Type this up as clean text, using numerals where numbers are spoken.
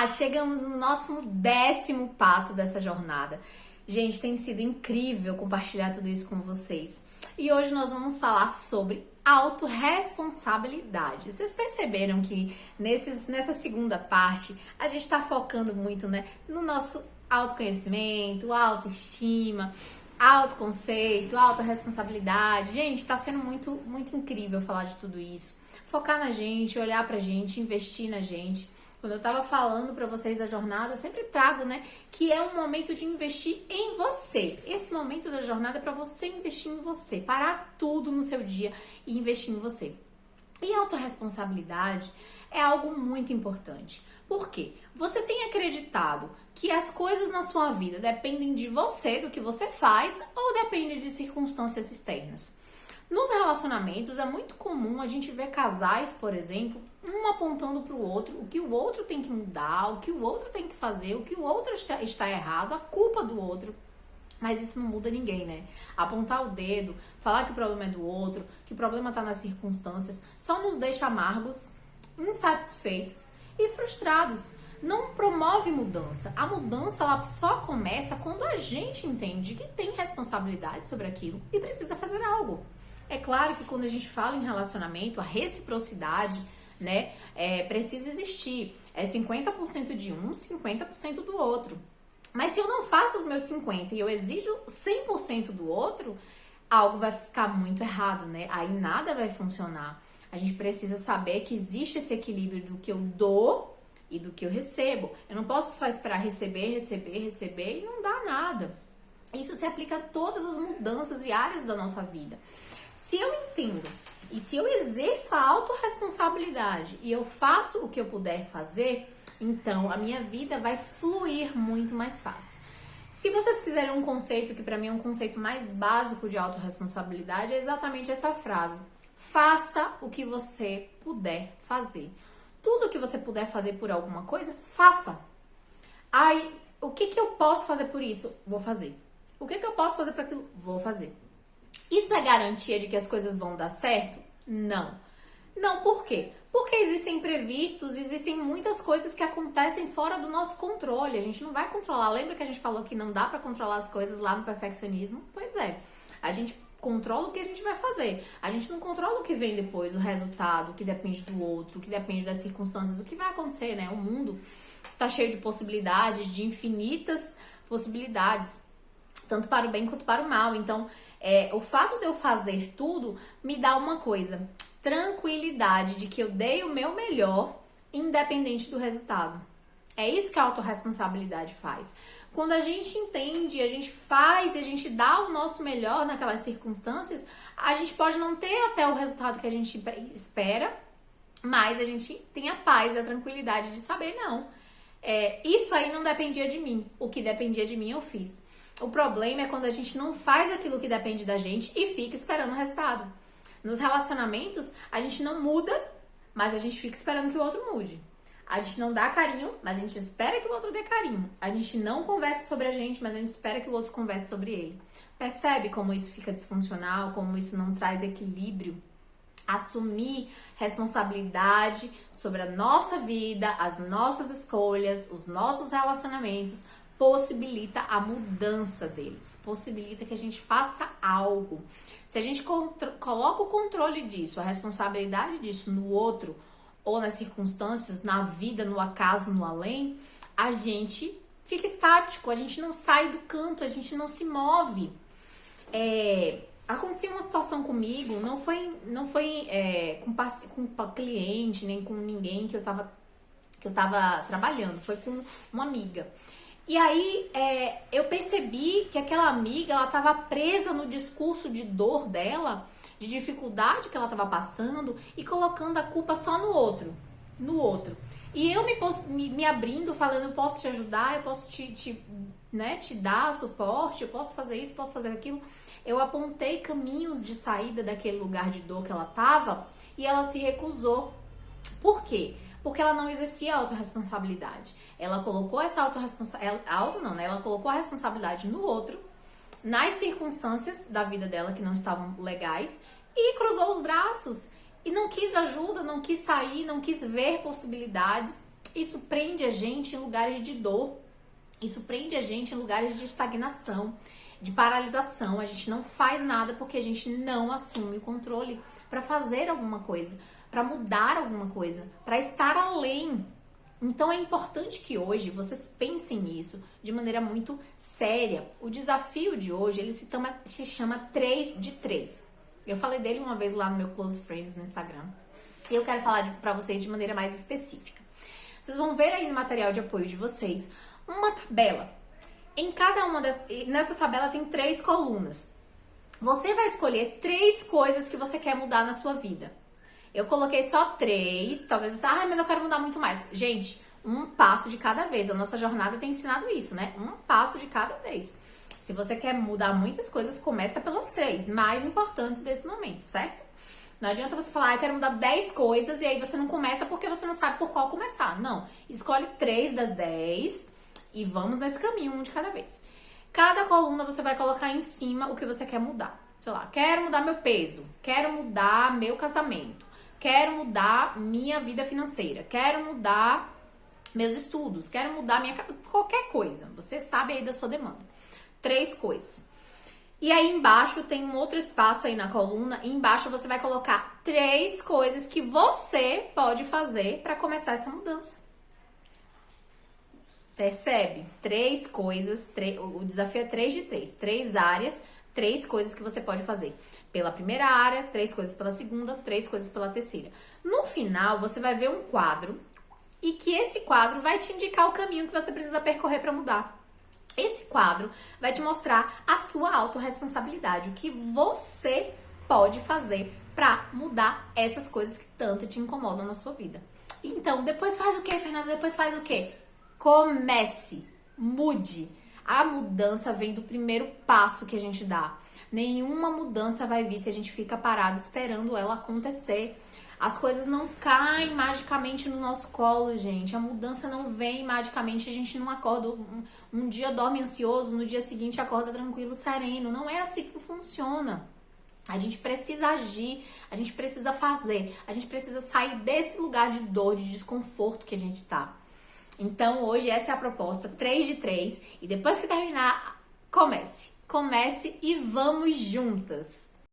lá, chegamos no nosso 10º passo dessa jornada. Gente, tem sido incrível compartilhar tudo isso com vocês. E hoje nós vamos falar sobre autorresponsabilidade. Vocês perceberam que nessa segunda parte a gente está focando muito, né, no nosso autoconhecimento, autoestima, autoconceito, autorresponsabilidade. Gente, está sendo muito incrível falar de tudo isso. Focar na gente, olhar pra gente, investir na gente. Quando eu tava falando pra vocês da jornada, eu sempre trago, né, que é um momento de investir em você. Esse momento da jornada é pra você investir em você, parar tudo no seu dia e investir em você. E a autorresponsabilidade é algo muito importante. Por quê? Você tem acreditado que as coisas na sua vida dependem de você, do que você faz, ou dependem de circunstâncias externas? Nos relacionamentos é muito comum a gente ver casais, por exemplo, um apontando para o outro o que o outro tem que mudar, o que o outro tem que fazer, o que o outro está errado, a culpa do outro. Mas isso não muda ninguém, né? Apontar o dedo, falar que o problema é do outro, que o problema está nas circunstâncias, só nos deixa amargos, insatisfeitos e frustrados. Não promove mudança. A mudança ela só começa quando a gente entende que tem responsabilidade sobre aquilo e precisa fazer algo. É claro que quando a gente fala em relacionamento, a reciprocidade, né, precisa existir. É 50% de um, 50% do outro. Mas se eu não faço os meus 50% e eu exijo 100% do outro, algo vai ficar muito errado, né? Aí nada vai funcionar. A gente precisa saber que existe esse equilíbrio do que eu dou e do que eu recebo. Eu não posso só esperar receber e não dar nada. Isso se aplica a todas as mudanças e áreas da nossa vida. Se eu entendo e se eu exerço a autorresponsabilidade e eu faço o que eu puder fazer, então a minha vida vai fluir muito mais fácil. Se vocês quiserem um conceito que para mim é um conceito mais básico de autorresponsabilidade, é exatamente essa frase. Faça o que você puder fazer. Tudo que você puder fazer por alguma coisa, faça. Aí, o que eu posso fazer por isso? Vou fazer. O que eu posso fazer para aquilo? Vou fazer. Isso é garantia de que as coisas vão dar certo? Não. Não, por quê? Porque existem imprevistos, existem muitas coisas que acontecem fora do nosso controle. A gente não vai controlar. Lembra que a gente falou que não dá pra controlar as coisas lá no perfeccionismo? Pois é. A gente controla o que a gente vai fazer. A gente não controla o que vem depois, o resultado, o que depende do outro, o que depende das circunstâncias, do que vai acontecer, né? O mundo tá cheio de possibilidades, de infinitas possibilidades, tanto para o bem quanto para o mal. Então, o fato de eu fazer tudo me dá uma coisa, tranquilidade de que eu dei o meu melhor, independente do resultado. É isso que a autorresponsabilidade faz. Quando a gente entende, a gente faz e a gente dá o nosso melhor naquelas circunstâncias, a gente pode não ter até o resultado que a gente espera, mas a gente tem a paz e a tranquilidade de saber, não. Isso aí não dependia de mim. O que dependia de mim eu fiz. O problema é quando a gente não faz aquilo que depende da gente e fica esperando o resultado. Nos relacionamentos, a gente não muda, mas a gente fica esperando que o outro mude. A gente não dá carinho, mas a gente espera que o outro dê carinho. A gente não conversa sobre a gente, mas a gente espera que o outro converse sobre ele. Percebe como isso fica disfuncional, como isso não traz equilíbrio? Assumir responsabilidade sobre a nossa vida, as nossas escolhas, os nossos relacionamentos, possibilita a mudança deles, possibilita que a gente faça algo. Se a gente coloca o controle disso, a responsabilidade disso no outro, ou nas circunstâncias, na vida, no acaso, no além, a gente fica estático, a gente não sai do canto, a gente não se move. Aconteceu uma situação comigo, não foi com cliente, nem com ninguém que eu tava trabalhando, foi com uma amiga. E aí, eu percebi que aquela amiga, ela tava presa no discurso de dor dela, de dificuldade que ela tava passando e colocando a culpa só no outro. E eu me abrindo, falando, eu posso te ajudar, eu posso te dar suporte, eu posso fazer isso, posso fazer aquilo. Eu apontei caminhos de saída daquele lugar de dor que ela tava e ela se recusou. Por quê? Porque ela não exercia a autorresponsabilidade. Ela colocou essa ela colocou a responsabilidade no outro, nas circunstâncias da vida dela que não estavam legais, e cruzou os braços. E não quis ajuda, não quis sair, não quis ver possibilidades. Isso prende a gente em lugares de dor. Isso prende a gente em lugares de estagnação, de paralisação. A gente não faz nada porque a gente não assume o controle para fazer alguma coisa, para mudar alguma coisa, para estar além. Então é importante que hoje vocês pensem nisso de maneira muito séria. O desafio de hoje, ele se chama 3 de 3. Eu falei dele uma vez lá no meu Close Friends no Instagram. E eu quero falar para vocês de maneira mais específica. Vocês vão ver aí no material de apoio de vocês uma tabela. Em cada uma nessa tabela tem 3 colunas. Você vai escolher 3 coisas que você quer mudar na sua vida. Eu coloquei só 3, talvez você, mas eu quero mudar muito mais. Gente, um passo de cada vez. A nossa jornada tem ensinado isso, né? Um passo de cada vez. Se você quer mudar muitas coisas, começa pelas 3 mais importantes desse momento, certo? Não adianta você falar, eu quero mudar 10 coisas e aí você não começa porque você não sabe por qual começar. Não, escolhe 3 das 10 e vamos nesse caminho, um de cada vez. Cada coluna você vai colocar em cima o que você quer mudar. Sei lá, quero mudar meu peso, quero mudar meu casamento, quero mudar minha vida financeira, quero mudar meus estudos, quero mudar qualquer coisa. Você sabe aí da sua demanda. 3 coisas. E aí embaixo tem um outro espaço aí na coluna. E embaixo você vai colocar 3 coisas que você pode fazer para começar essa mudança. Percebe? 3 coisas. O desafio é 3 de 3. 3 áreas, 3 coisas que você pode fazer. Pela primeira área, 3 coisas pela segunda, 3 coisas pela terceira. No final, você vai ver um quadro. E que esse quadro vai te indicar o caminho que você precisa percorrer para mudar. Esse quadro vai te mostrar a sua autorresponsabilidade, o que você pode fazer para mudar essas coisas que tanto te incomodam na sua vida. Então, depois faz o quê, Fernanda? Depois faz o quê? Comece, mude. A mudança vem do primeiro passo que a gente dá. Nenhuma mudança vai vir se a gente fica parado esperando ela acontecer. As coisas não caem magicamente no nosso colo, gente. A mudança não vem magicamente, a gente não acorda. Um dia dorme ansioso, no dia seguinte acorda tranquilo, sereno. Não é assim que funciona. A gente precisa agir, a gente precisa fazer, a gente precisa sair desse lugar de dor, de desconforto que a gente tá. Então, hoje essa é a proposta, 3 de 3. E depois que terminar, comece. Comece e vamos juntas.